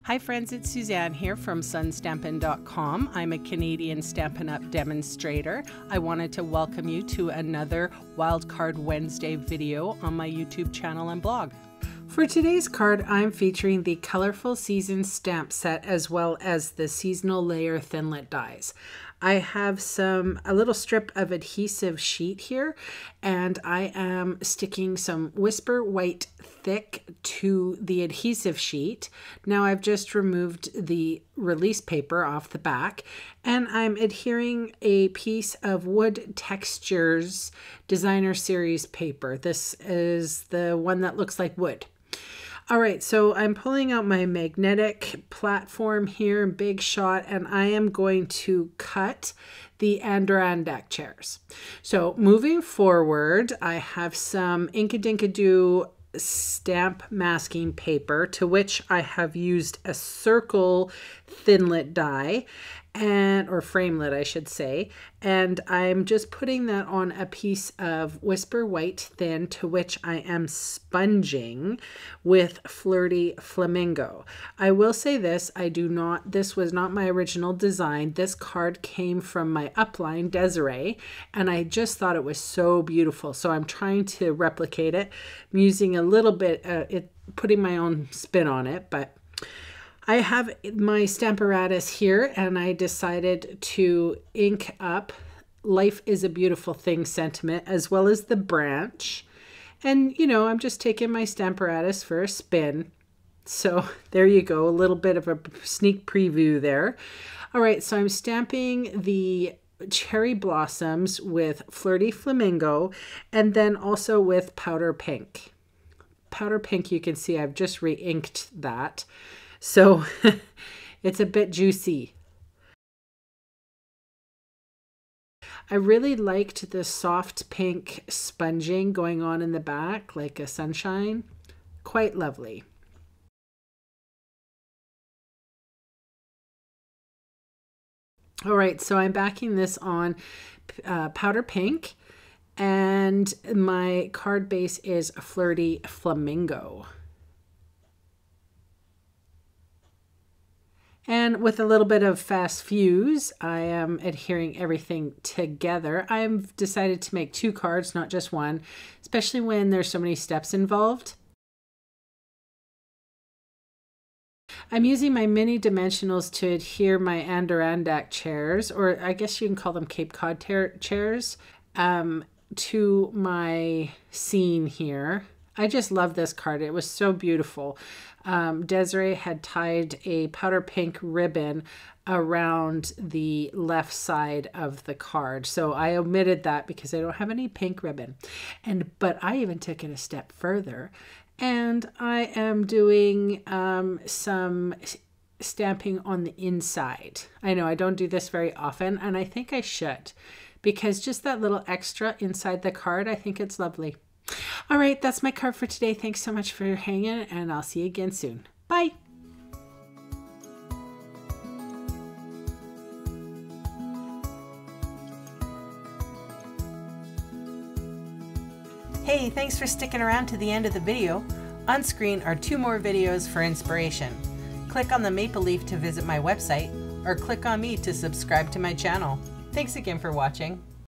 Hi friends, it's Suzanne here from sunstampin.com. I'm a Canadian Stampin' Up! Demonstrator. I wanted to welcome you to another Wildcard Wednesday video on my YouTube channel and blog. For today's card, I'm featuring the Colorful Season stamp set as well as the seasonal layer thinlit dies. I have a little strip of adhesive sheet here, and I am sticking some Whisper White Thick to the adhesive sheet. Now I've just removed the release paper off the back, and I'm adhering a piece of Wood Textures Designer Series paper. This is the one that looks like wood. All right, so I'm pulling out my magnetic platform here, Big Shot, and I am going to cut the Adirondack chairs. So moving forward, I have some Inkadinkado stamp masking paper, to which I have used a circle thinlit die, or framelit I should say, and I'm just putting that on a piece of Whisper White Thin, to which I am sponging with Flirty Flamingo. I will say this, this was not my original design. This card came from my upline, Desiree, and I just thought it was so beautiful. So I'm trying to replicate it. I'm using a little bit, putting my own spin on it, but I have my Stamparatus here, and I decided to ink up Life is a Beautiful Thing sentiment as well as the branch. And, you know, I'm just taking my Stamparatus for a spin. So there you go, a little bit of a sneak preview there. All right, so I'm stamping the cherry blossoms with Flirty Flamingo and then also with Powder Pink. Powder Pink, you can see I've just re-inked that. So it's a bit juicy. I really liked the soft pink sponging going on in the back, like a sunshine. Quite lovely. All right, so I'm backing this on Powder Pink, and my card base is Flirty Flamingo. And with a little bit of fast fuse, I am adhering everything together. I've decided to make 2 cards, not just one, especially when there's so many steps involved. I'm using my mini dimensionals to adhere my Adirondack chairs, or I guess you can call them Cape Cod chairs, to my scene here. I just love this card. It was so beautiful. Desiree had tied a powder pink ribbon around the left side of the card. So I omitted that because I don't have any pink ribbon. But I even took it a step further, and I am doing some stamping on the inside. I know I don't do this very often, and I think I should, because just that little extra inside the card, I think it's lovely. All right, that's my card for today. Thanks so much for hanging, and I'll see you again soon. Bye. Hey, thanks for sticking around to the end of the video. On screen are 2 more videos for inspiration. Click on the maple leaf to visit my website, or click on me to subscribe to my channel. Thanks again for watching.